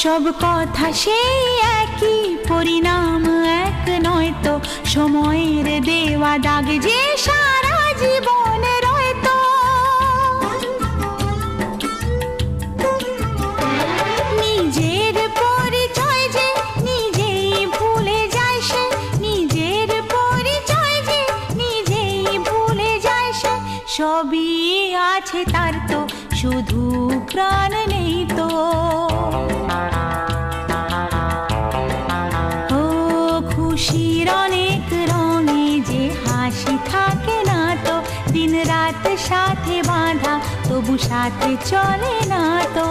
সব কথা সেই একই, পরিণাম এক নয় তো, সময়ের দেওয়া দাগ যে সারা জীবনে রয়তো। নিজের পরিচয় যে নিজেই ভুলে যায় সে, নিজের পরিচয় যে নিজেই ভুলে যায় সে। সবই আছে তার তো, শুধু প্রাণ নেই তো। ও খুশির অনেক রঙে যে হাসি থাকে না তো, দিন রাত সাথে বাঁধা তবু সাথে চলে না তো।